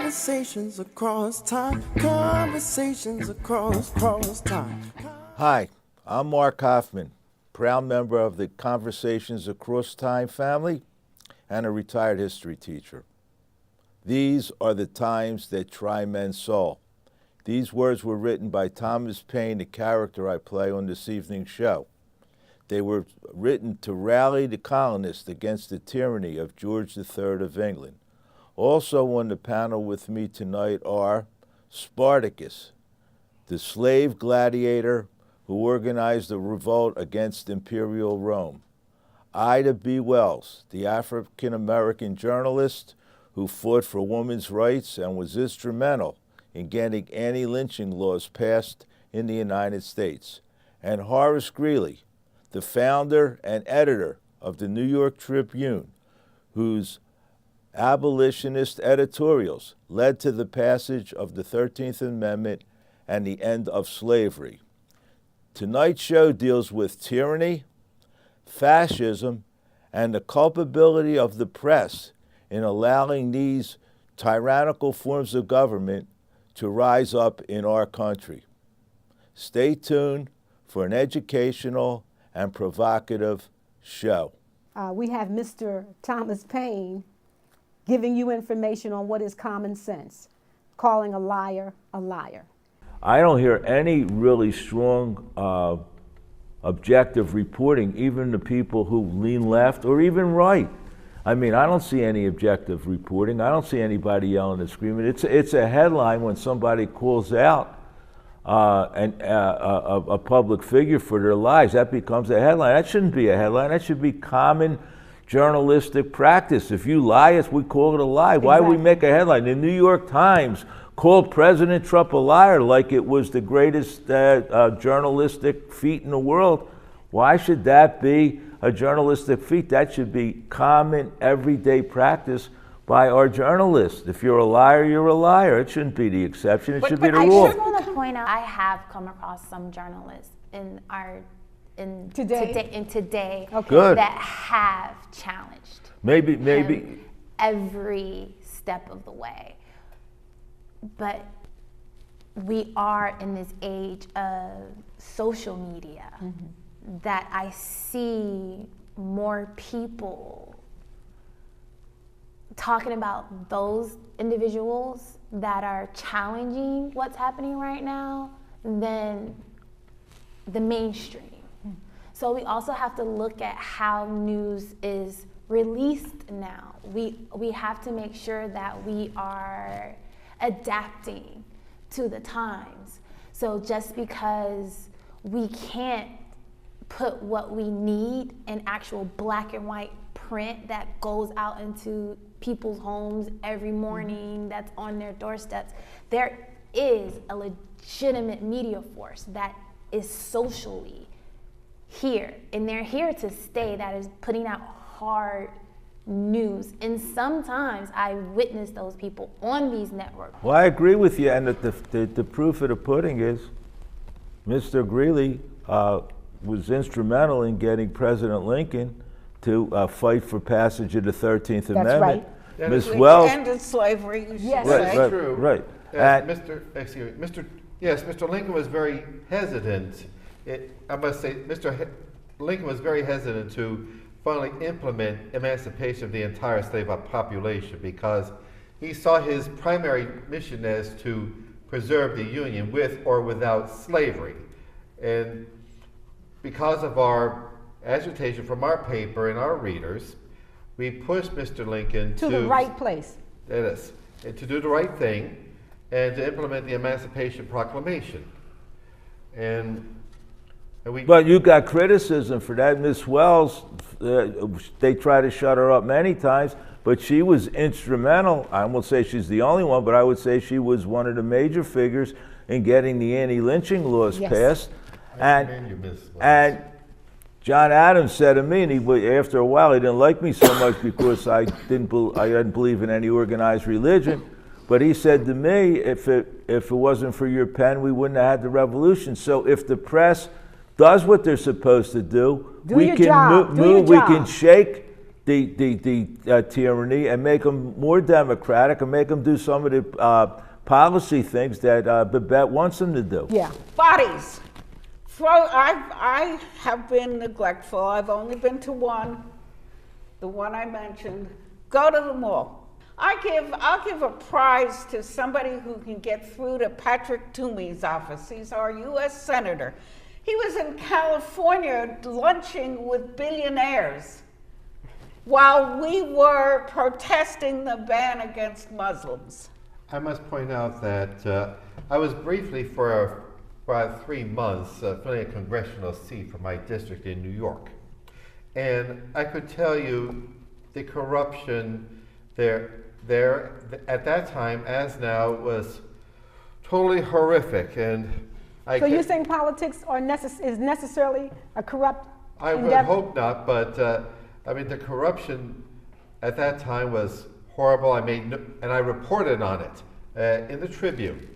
Conversations across time. Conversations across time. Hi, I'm Mark Hoffman, proud member of the Conversations Across Time family and a retired history teacher. These are the times that try men's soul. These words were written by Thomas Paine, the character I play on this evening's show. They were written to rally the colonists against the tyranny of George III of England. Also on the panel with me tonight are Spartacus, the slave gladiator who organized a revolt against imperial Rome; Ida B. Wells, the African-American journalist who fought for women's rights and was instrumental in getting anti-lynching laws passed in the United States; and Horace Greeley, the founder and editor of the New York Tribune, whose abolitionist editorials led to the passage of the 13th Amendment and the end of slavery. Tonight's show deals with tyranny, fascism, and the culpability of the press in allowing these tyrannical forms of government to rise up in our country. Stay tuned for an educational and provocative show. We have Mr. Thomas Paine giving you information on what is common sense, calling a liar a liar. I don't hear any really strong objective reporting, even the people who lean left or even right. I mean, I don't see any objective reporting. I don't see anybody yelling and screaming. It's a headline when somebody calls out a public figure for their lies. That becomes a headline. That shouldn't be a headline. That should be common journalistic practice. If you lie, we call it a lie. Why would we make a headline? The New York Times called President Trump a liar like it was the greatest journalistic feat in the world. Why should that be a journalistic feat? That should be common, everyday practice by our journalists. If you're a liar, you're a liar. It shouldn't be the exception. It should be the rule. I just want to point out, I have come across some journalists today Good. that have challenged Maybe every step of the way. But we are in this age of social media that I see more people talking about those individuals that are challenging what's happening right now than the mainstream. So we also have to look at how news is released now. We have to make sure that we are adapting to the times. So just because we can't put what we need in actual black and white print that goes out into people's homes every morning, that's on their doorsteps, there is a legitimate media force that is socially here, and they're here to stay, that is putting out hard news. And sometimes I witness those people on these networks. Well, I agree with you, and the proof of the pudding is Mr. Greeley was instrumental in getting President Lincoln to fight for passage of the 13th Amendment. Right. Yeah, Ms. Wells ended slavery. Yes. Right. True. And Mr. Lincoln was very hesitant. I must say, Lincoln was very hesitant to finally implement emancipation of the entire slave population because he saw his primary mission as to preserve the Union with or without slavery. And because of our agitation from our paper and our readers, we pushed Mr. Lincoln to the right place. That is, and to do the right thing and to implement the Emancipation Proclamation. But you got criticism for that. Ms. Wells, they try to shut her up many times, but she was instrumental. I won't say she's the only one, but I would say she was one of the major figures in getting the anti-lynching laws passed. And John Adams said to me, and after a while he didn't like me so much because I didn't believe in any organized religion, but he said to me, if it wasn't for your pen, we wouldn't have had the revolution. So if the press does what they're supposed to do, we can move, we can shake the tyranny and make them more democratic and make them do some of the policy things that Babette wants them to do. Yeah. Bodies. I have been neglectful. I've only been to one, the one I mentioned. Go to the mall. I'll give a prize to somebody who can get through to Patrick Toomey's office. He's our U.S. Senator. He was in California lunching with billionaires while we were protesting the ban against Muslims. I must point out that I was briefly for about 3 months filling a congressional seat for my district in New York. And I could tell you the corruption there at that time, as now, was totally horrific. And So you think politics is necessarily a corrupt I would endeavor? hope not, but I mean, the corruption at that time was horrible. And I reported on it in the Tribune.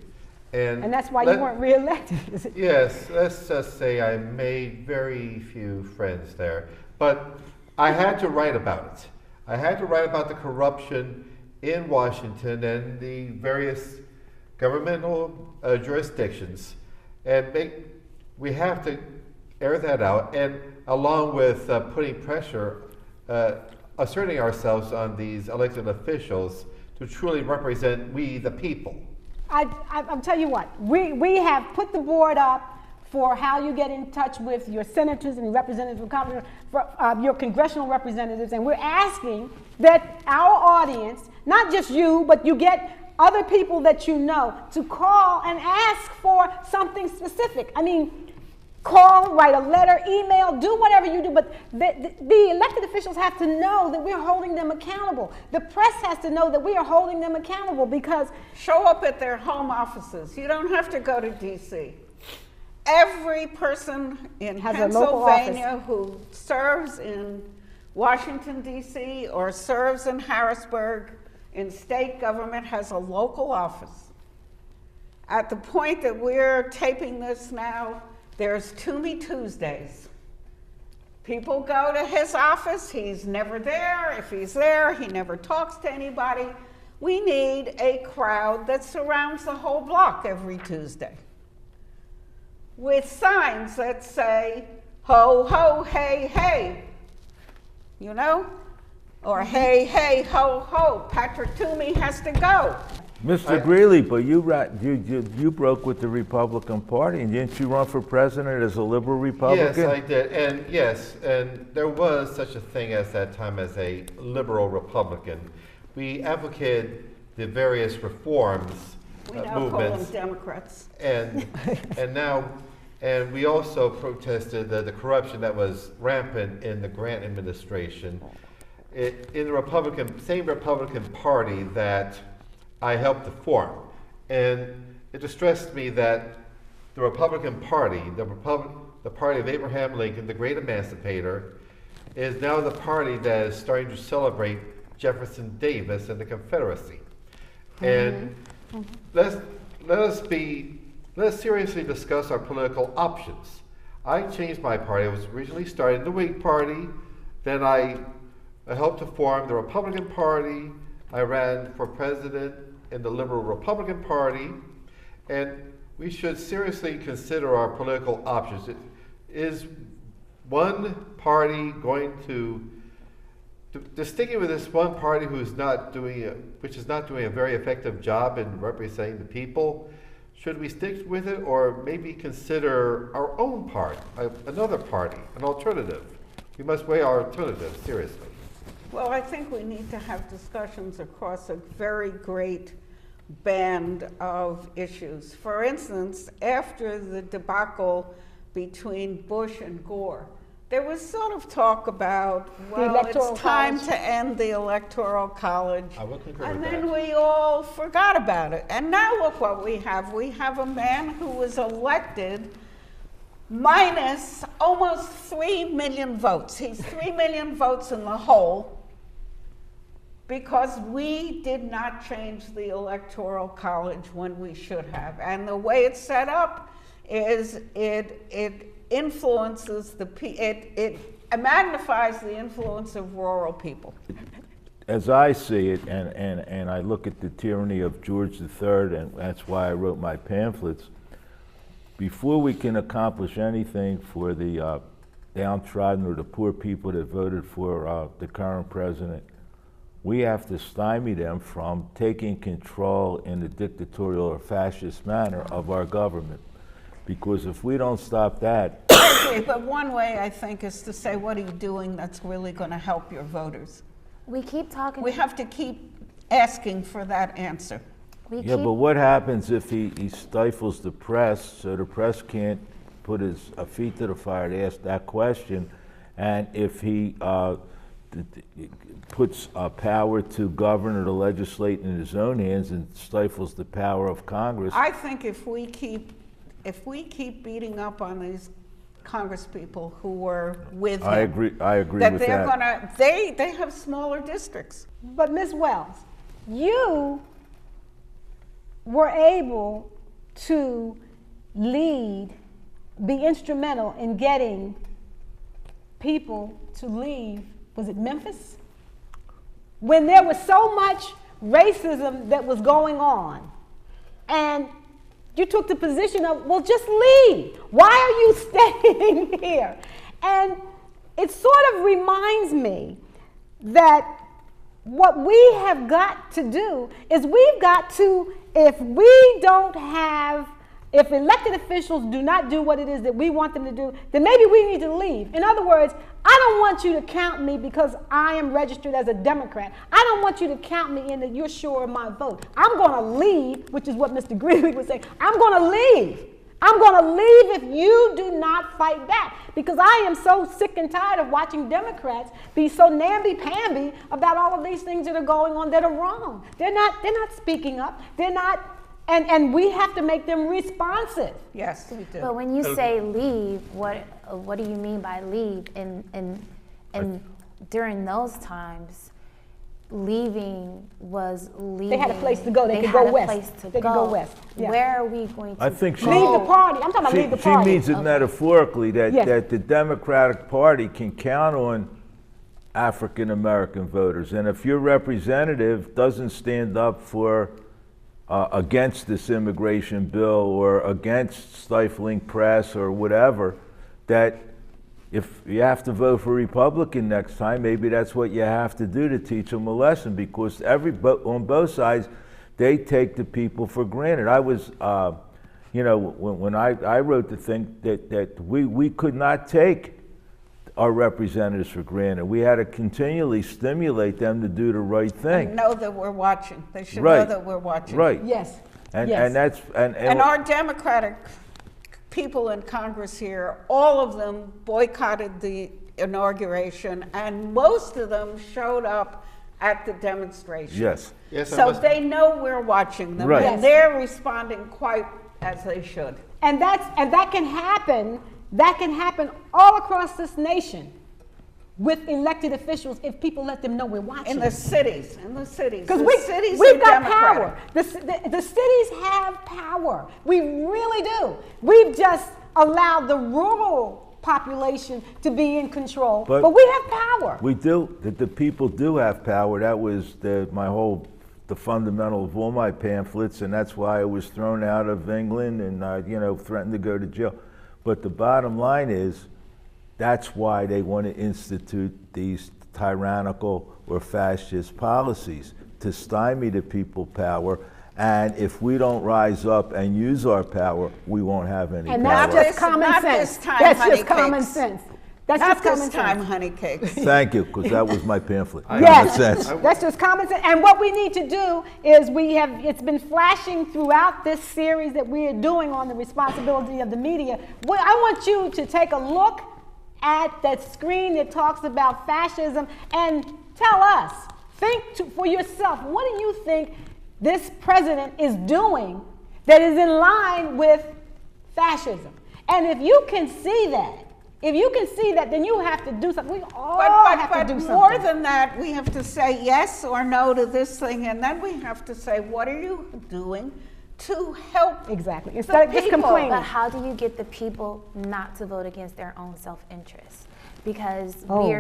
And that's why you weren't reelected, is it? Yes, let's just say I made very few friends there. But I had to write about it. I had to write about the corruption in Washington and the various governmental jurisdictions. And we have to air that out, and along with putting pressure, asserting ourselves on these elected officials to truly represent we the people. I'll tell you what, we have put the board up for how you get in touch with your senators and representatives of Congress, your congressional representatives, and we're asking that our audience, not just you, but you get other people that you know to call and ask for something specific. I mean, call, write a letter, email, do whatever you do, but the elected officials have to know that we're holding them accountable. The press has to know that we are holding them accountable because Show up at their home offices. You don't have to go to D.C. Every person in Has a local office. Pennsylvania who serves in Washington, D.C. or serves in Harrisburg in state government has a local office. At the point that we're taping this now, there's Toomey Tuesdays. People go to his office, he's never there. If he's there, he never talks to anybody. We need a crowd that surrounds the whole block every Tuesday with signs that say, ho, ho, hey, hey, you know? Or hey, hey, ho, ho, Patrick Toomey has to go. Mr. Greeley, but you broke with the Republican Party, and didn't you run for president as a liberal Republican? Yes, I did. And there was such a thing as that time as a liberal Republican. We advocated the various reforms, We now call movements. them Democrats. And we also protested the corruption that was rampant in the Grant administration. In the same Republican Party that I helped to form. And it distressed me that the Republican Party, the party of Abraham Lincoln, the great emancipator, is now the party that is starting to celebrate Jefferson Davis and the Confederacy. And let us seriously discuss our political options. I changed my party. I was originally started in the Whig Party, then I helped to form the Republican Party. I ran for president in the Liberal Republican Party, and we should seriously consider our political options. Is one party going to sticking with this one party which is not doing a very effective job in representing the people? Should we stick with it, or maybe consider our own party, another party, an alternative? We must weigh our alternatives seriously. Well, I think we need to have discussions across a very great band of issues. For instance, after the debacle between Bush and Gore, there was sort of talk about, well, it's time to end the Electoral College. I will concur And with then that. we all forgot about it. And now look what we have. We have a man who was elected minus almost 3 million votes. He's 3 million votes in the hole because we did not change the Electoral College when we should have. And the way it's set up is it influences it magnifies the influence of rural people. As I see it, and I look at the tyranny of George III, and that's why I wrote my pamphlets, before we can accomplish anything for the downtrodden or the poor people that voted for the current president, we have to stymie them from taking control in the dictatorial or fascist manner of our government. Because if we don't stop that, Okay, but one way, I think, is to say, what are you doing that's really going to help your voters? We keep talking. We have to keep asking for that answer. yeah, but what happens if he stifles the press so the press can't put his feet to the fire to ask that question, and if he puts power to govern or to legislate in his own hands and stifles the power of Congress? I think if we keep beating up on these Congress people who were with him, I agree that with they're that. gonna they have smaller districts. But Ms. Wells, you were able to be instrumental in getting people to leave, was it Memphis? When there was so much racism that was going on, and you took the position of, well, just leave. Why are you staying here? And it sort of reminds me that what we have got to do is we've got to, if elected officials do not do what it is that we want them to do, then maybe we need to leave. In other words, I don't want you to count me because I am registered as a Democrat. I don't want you to count me in that you're sure of my vote. I'm going to leave, which is what Mr. Greeley was saying. I'm going to leave. I'm going to leave if you do not fight back, because I am so sick and tired of watching Democrats be so namby-pamby about all of these things that are going on that are wrong. They're not speaking up. They're not. And we have to make them responsive. Yes, we do. But when you say leave, what do you mean by leave? And during those times, leaving was leaving. They had a place to go. They could go west. Place to they go. could go west. Yeah. Where are we going to I think go? Leave the party. I'm talking about leave the party. She means it metaphorically, that, Yes. that the Democratic Party can count on African American voters. And if your representative doesn't stand up for against this immigration bill or against stifling press or whatever, that if you have to vote for Republican next time, maybe that's what you have to do to teach them a lesson, because on both sides, they take the people for granted. I was, when I wrote the thing that we could not take our representatives for granted. We had to continually stimulate them to do the right thing. And know that we're watching. They should Right. know that we're watching. Right. Yes. And yes. and that's And our Democratic people in Congress here, all of them boycotted the inauguration, and most of them showed up at the demonstration. yes. Yes, I So must- they know we're watching them, Right. and they're responding quite as they should. And that can happen. That can happen all across this nation with elected officials if people let them know we're watching. In the cities, Because The cities we've are got Democratic. power. The cities have power. We really do. We've just allowed the rural population to be in control, But- but we have power. We do. The people do have power. That was the fundamental of all my pamphlets, and that's why I was thrown out of England and threatened to go to jail. But the bottom line is, that's why they want to institute these tyrannical or fascist policies, to stymie the people power. And if we don't rise up and use our power, we won't have any And power. that's just common Not sense. this time, That's honey just common cakes. sense. That's Not just common this time, sense. honey cakes. Thank you, because that was my pamphlet. Yes, Common sense. that's just common sense. And what we need to do is it's been flashing throughout this series that we are doing on the responsibility of the media. I want you to take a look at that screen that talks about fascism and tell us, for yourself, what do you think this president is doing that is in line with fascism? And if you can see that, then you have to do something. We all have to do something. More than that, we have to say yes or no to this thing, and then we have to say, what are you doing to help Exactly. Instead of just people. complaining. But how do you get the people not to vote against their own self-interest? because Oh.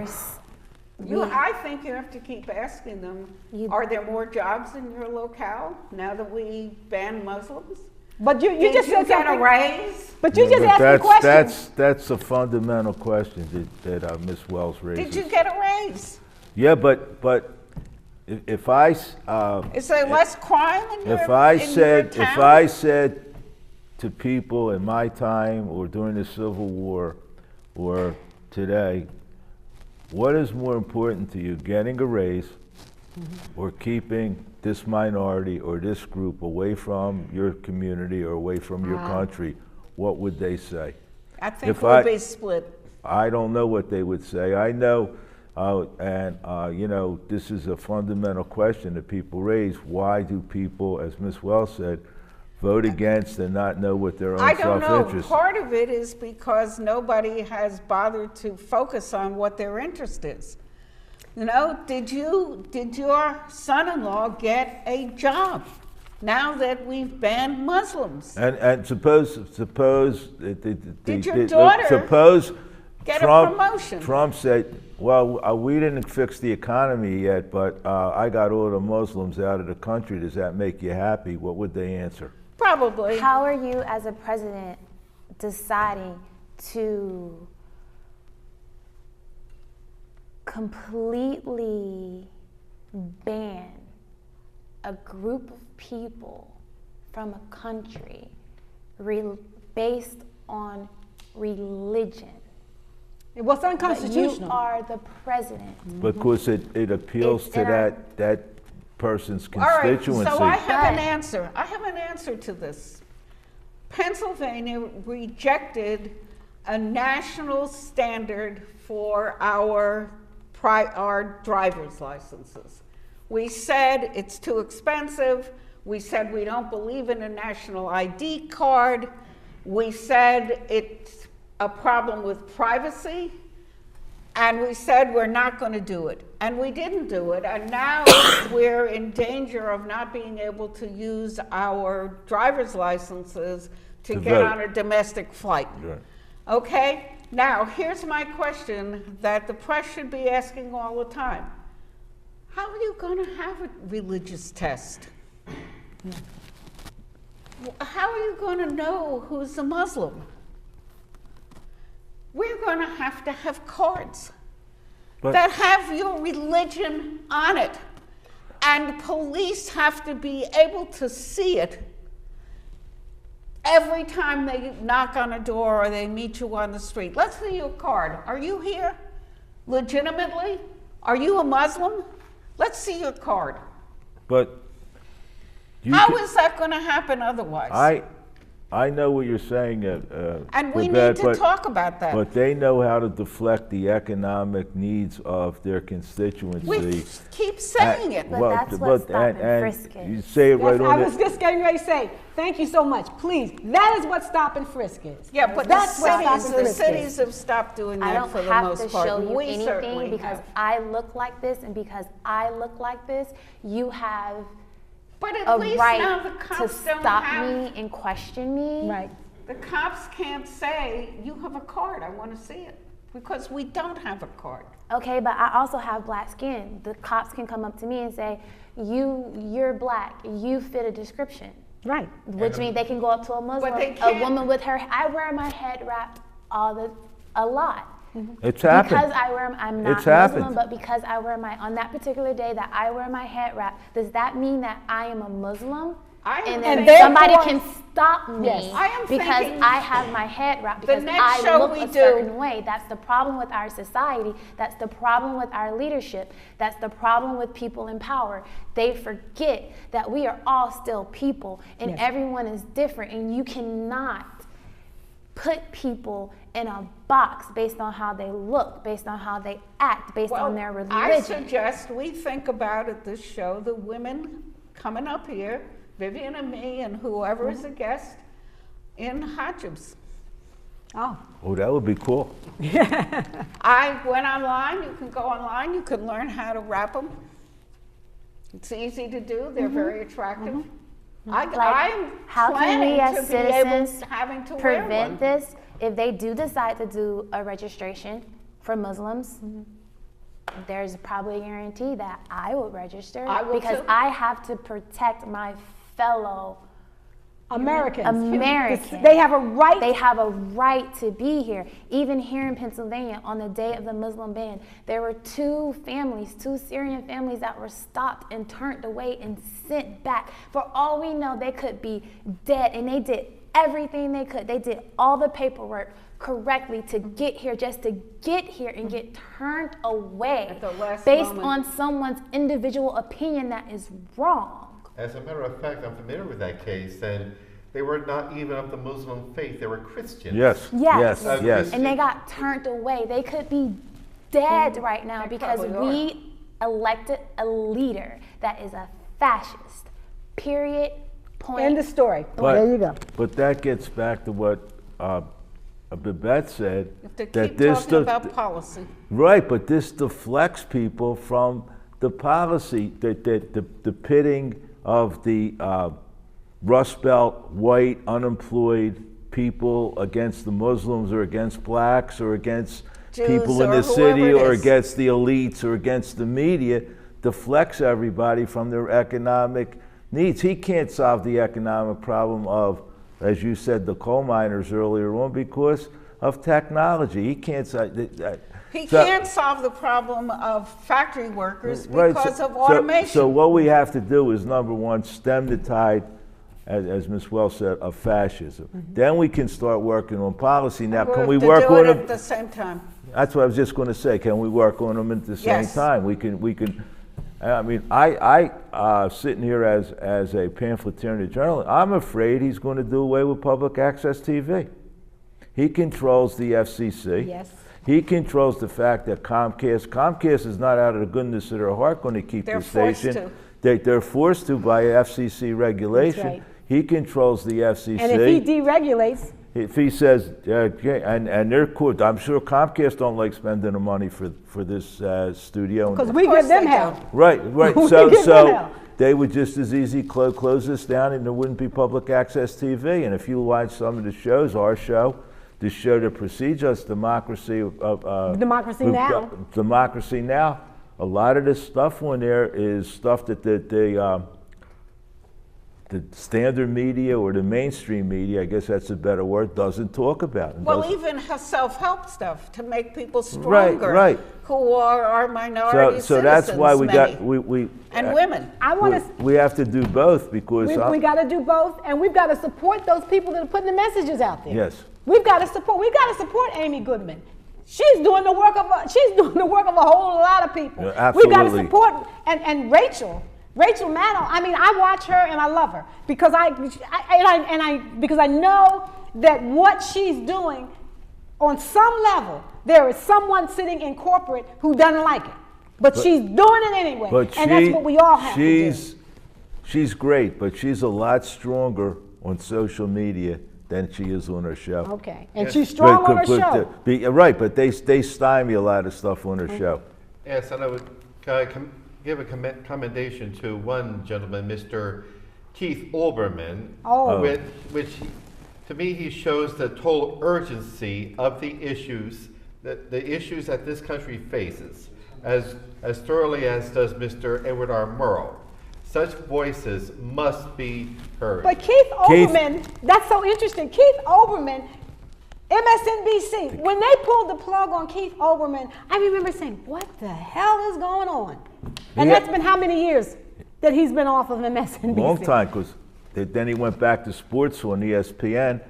I think you have to keep asking them, are there more jobs in your locale now that we ban Muslims? But you Did just you said get a something. raise? But you just But asked a question. that's a fundamental question that Ms. Wells raises. Did you get a raise? Yeah, but if I Is there less crime in your if I town? said to people in my time or during the Civil War or today, what is more important to you, getting a raise or keeping this minority or this group away from your community or away from your country, what would they say? I think If we'll I- be split. I don't know what they would say. I know, you know, this is a fundamental question that people raise. Why do people, as Ms. Wells said, vote against and not know what their I own don't know. self-interest? Part of it is because nobody has bothered to focus on what their interest is. You know, did your son-in-law get a job now that we've banned Muslims? And suppose Did your daughter suppose get a promotion? Trump said, well, we didn't fix the economy yet, but I got all the Muslims out of the country. Does that make you happy? What would they answer? Probably. How are you as a president deciding to completely ban a group of people from a country based on religion? It was But unconstitutional. you are the president. Because it appeals It's to in our- that person's All right, constituency. so I have an But- answer. I have an answer to this. Pennsylvania rejected a national standard for our driver's licenses. We said it's too expensive. We said we don't believe in a national ID card. We said it's a problem with privacy. And we said we're not going to do it. And we didn't do it. And now we're in danger of not being able to use our driver's licenses to get vote. on a domestic flight. Right. Okay? Now, here's my question that the press should be asking all the time. How are you going to have a religious test? How are you going to know who's a Muslim? We're going to have cards But- that have your religion on it. And police have to be able to see it every time they knock on a door or they meet you on the street. Let's see your card. Are you here legitimately? Are you a Muslim? Let's see your card. But you How can- is that going to happen otherwise? I know what you're saying. And we Babette, need to talk about that. But they know how to deflect the economic needs of their constituency. We keep saying it. But that's what's stopping Friskers. You say it Yes, right I on was the, just getting ready to say, thank you so much. Please, that is what's stopping Friskers. Yeah, but That's what's the stopping Friskers. cities have stopped doing I that don't for the have most to part. show you We certainly anything because have. I look like this, and because I look like this, you have But a at least now the right to cops don't stop have. me and question me. Right. The cops can't say, you have a card, I want to see it. Because we don't have a card. Okay, but I also have black skin. The cops can come up to me and say, you're black, you fit a description. Right. Which means they can go up to a Muslim, they a can't- woman with her, I wear my head wrapped a lot. it's happened. Because I'm not It's Muslim, happened. but because I wear on that particular day that I wear my head wrap, does that mean that I am a Muslim? I am And thinking- then somebody therefore- can stop me Yes. I am because thinking I have my head wrapped, because next I show look we a do- certain way. That's the problem with our society. That's the problem with our leadership. That's the problem with people in power. They forget that we are all still people and Yes. everyone is different, and you cannot put people in a box based on how they look, based on how they act, based on their religion. I suggest we think about at this show the women coming up here, Vivian and me and whoever is a guest, in hijabs. Oh. Oh, that would be cool. I went online, you can go online, you can learn how to wrap them. It's easy to do, they're very attractive. I'm how can planning we as to be able citizens having to wear one. prevent this? If they do decide to do a registration, for Muslims, there's probably a guarantee that I would register I will because too. I have to protect my fellow Americans. They have a right. They have a right to be here. Even here in Pennsylvania, on the day of the Muslim ban, there were two Syrian families that were stopped and turned away and sent back. For all we know, they could be dead, and they did everything they could. They did all the paperwork correctly to get here, just to get here and get turned away At the last based moment. on someone's individual opinion that is wrong. As a matter of fact, I'm familiar with that case, and they were not even of the Muslim faith, they were Christians. Yes. Yes. Yes. Yes. And they got turned away. They could be dead right now They because probably we elected a leader that is a fascist. Period. Point. End of story. But, There you go. But that gets back to what Babette said. If they that keep this talking de- about policy. Right, but this deflects people from the policy, the pitting of the Rust Belt, white, unemployed people against the Muslims or against blacks or against Jews people in or the city whoever it or is. against the elites or against the media, deflects everybody from their economic needs. He can't solve the economic problem of, as you said, the coal miners earlier on because of technology. He can't solve He can't solve the problem of factory workers Right, because so- of automation. So what we have to do is, number one, stem the tide, as Ms. Wells said, of fascism. Then we can start working on policy. Now, We can have we to work do on it at them? the same time. That's what I was just going to say. Can we work on them at the same Yes. time? We can. I mean, I sitting here as a pamphleteer journalist, I'm afraid he's going to do away with public access TV. He controls the FCC. Yes. He controls the fact that Comcast is not out of the goodness of their heart going to keep They're the station. forced They're forced to by FCC regulation. That's right. He controls the FCC. And if he deregulates, If he says, and they're cool, I'm sure Comcast don't like spending the money for this studio. because Of we course give them they help. don't. Right. We So give them help. they would just as easy close this down, and there wouldn't be public access TV. And if you watch some of the shows, our show, the show that precedes us, Democracy Democracy Now. Democracy Now. A lot of this stuff on there is stuff that the standard media or the mainstream media, I guess that's a better word, doesn't talk about. And Well, doesn't- even self-help stuff to make people stronger. right. Who are minority so that's why we citizens, got many. And women. I want to. we have to do both because We got to do both, and we've got to support those people that are putting the messages out there. Yes. We've got to support Amy Goodman. She's doing the work of a whole lot of people. Yeah, We've got to absolutely. support and Rachel Maddow. I mean, I watch her and I love her because because I know that what she's doing on some level, there is someone sitting in corporate who doesn't like it. But she's doing it anyway. But and that's what we all have to do. She's great, but she's a lot stronger on social media than she is on her show. Okay. And Yes. she's strong on her show. Right, but they stymie a lot of stuff on her show. Yes, and I would give a commendation to one gentleman, Mr. Keith Olbermann, Oh. which to me he shows the total urgency of the issues that this country faces, as thoroughly as does Mr. Edward R. Murrow. Such voices must be heard. But Keith Olbermann, that's so interesting. Keith Olbermann, MSNBC, when they pulled the plug on Keith Olbermann, I remember saying, what the hell is going on? And Yeah. that's been how many years that he's been off of MSNBC? Long time, because then he went back to sports on ESPN,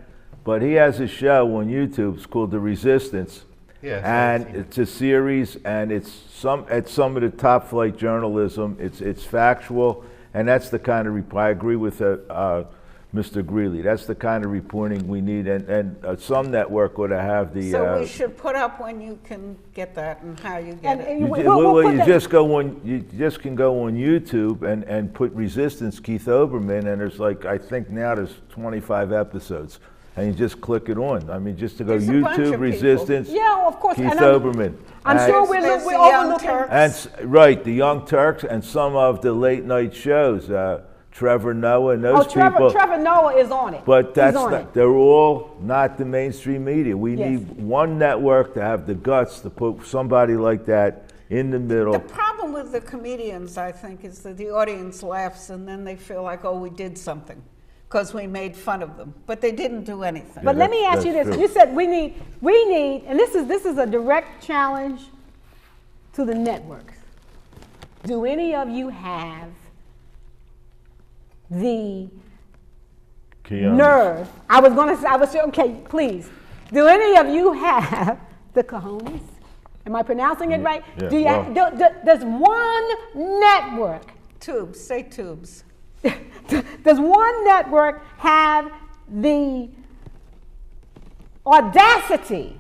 but he has a show on YouTube. It's called The Resistance. Yes, and I've seen it. it's a series, and it's some of the top flight journalism. It's factual, and that's the kind of I agree with Mr. Greeley. That's the kind of reporting we need, and some network ought to have the. So we should put up when you can get that and how you get And- it. and You, we'll well, put you that- just go on. You just can go on YouTube and put Resistance Keith Olbermann, and there's I think now there's 25 episodes, and you just click it on. I mean, just to go There's a bunch of YouTube people. Resistance. Yeah, of course. Keith And Olbermann. I'm And- sure There's we're the Young overlooking. Turks. And right, the Young Turks and some of the late night shows. Trevor Noah and those people. Trevor Noah is on it. But that's He's on not, it. they're all not the mainstream media. We Yes. need one network to have the guts to put somebody like that in the middle. The problem with the comedians, I think, is that the audience laughs and then they feel like, oh, we did something because we made fun of them. But they didn't do anything. But let me ask you that's this. true. You said we need, and this is a direct challenge to the networks. Do any of you have the Keanu. nerve? I was saying, okay, please. Do any of you have the cojones? Am I pronouncing it right? Yeah, Does one network, Tubes, say tubes. does one network have the audacity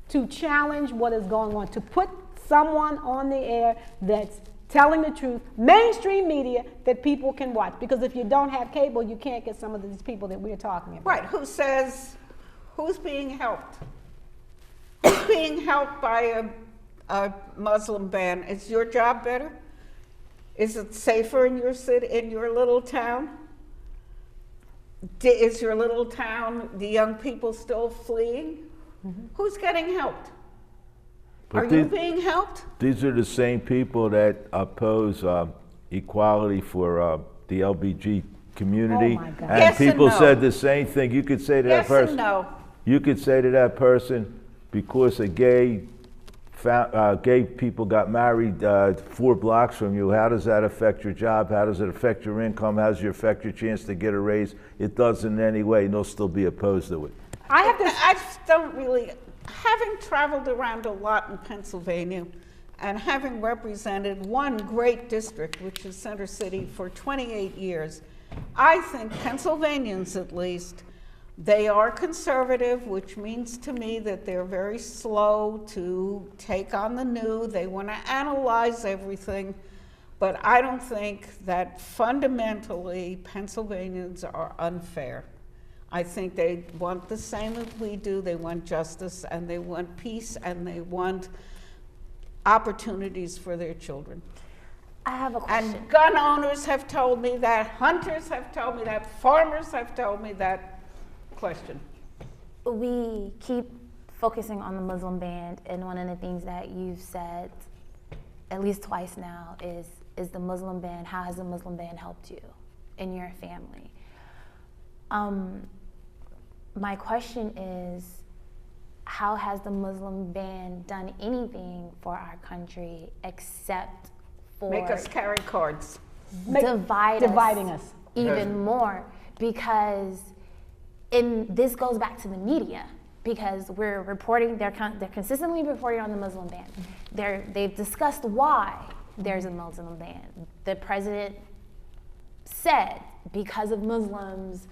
to challenge what is going on, to put someone on the air that's telling the truth, mainstream media that people can watch? Because if you don't have cable, you can't get some of these people that we're talking about. Right, who says, who's being helped? Who's being helped by a Muslim ban? Is your job better? Is it safer in your city, in your little town? Is your little town, the young people still fleeing? Mm-hmm. Who's getting helped? But Are you being helped? These are the same people that oppose equality for the LBG community. Oh my God. And Yes and people no. said the same thing. You could say to that Yes person, and no. you could say to that person, because a gay people got married 4 blocks from you, how does that affect your job? How does it affect your income? How does it affect your chance to get a raise? It doesn't in any way, and they'll still be opposed to it. I just don't really, having traveled around a lot in Pennsylvania and having represented one great district, which is Center City, for 28 years, I think Pennsylvanians, at least, they are conservative, which means to me that they're very slow to take on the new. They want to analyze everything. But I don't think that fundamentally Pennsylvanians are unfair. I think they want the same as we do. They want justice, and they want peace, and they want opportunities for their children. I have a question. And gun owners have told me that, hunters have told me that, farmers have told me that. Question. We keep focusing on the Muslim ban, and one of the things that you've said at least twice now is the Muslim ban. How has the Muslim ban helped you and your family? My question is, how has the Muslim ban done anything for our country except for Make us carry cards. Dividing us. even more? Because this goes back to the media, because we're reporting, they're consistently reporting on the Muslim ban. They've discussed why there's a Muslim ban. The president said, because of Muslims,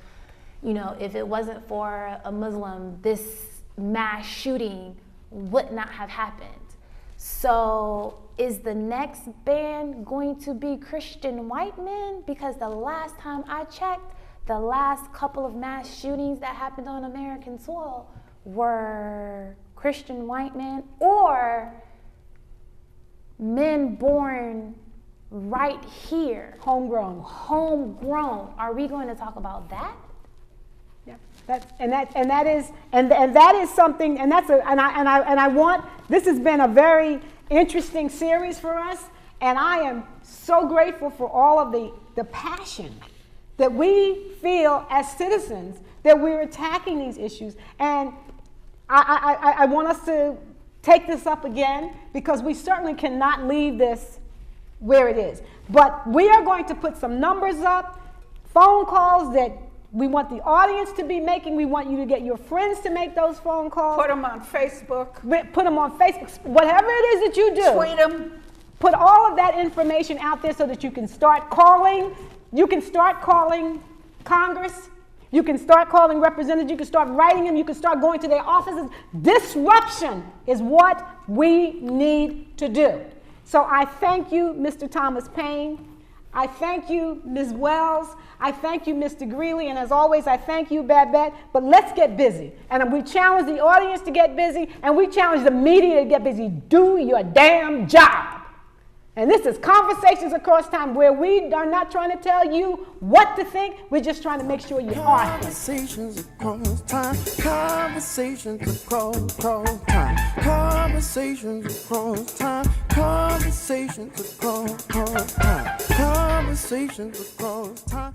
if it wasn't for a Muslim, this mass shooting would not have happened. So is the next ban going to be Christian white men? Because the last time I checked, the last couple of mass shootings that happened on American soil were Christian white men or men born right here. Homegrown. Are we going to talk about that? Yeah, that is something, and I want. This has been a very interesting series for us, and I am so grateful for all of the passion that we feel as citizens that we're attacking these issues, and I want us to take this up again, because we certainly cannot leave this where it is. But we are going to put some numbers up, phone calls that we want the audience to be making. We want you to get your friends to make those phone calls. Put them on Facebook. Put them on Facebook. Whatever it is that you do. Tweet them. Put all of that information out there so that you can start calling. You can start calling Congress. You can start calling representatives. You can start writing them. You can start going to their offices. Disruption is what we need to do. So I thank you, Mr. Thomas Paine. I thank you, Ms. Wells. I thank you, Mr. Greeley. And as always, I thank you, Babette. But let's get busy. And we challenge the audience to get busy, and we challenge the media to get busy. Do your damn job. And this is Conversations Across Time, where we are not trying to tell you what to think. We're just trying to make sure you are thinking. Conversations across time. Conversations across time. Conversations across time. Conversations across time. Conversations across time.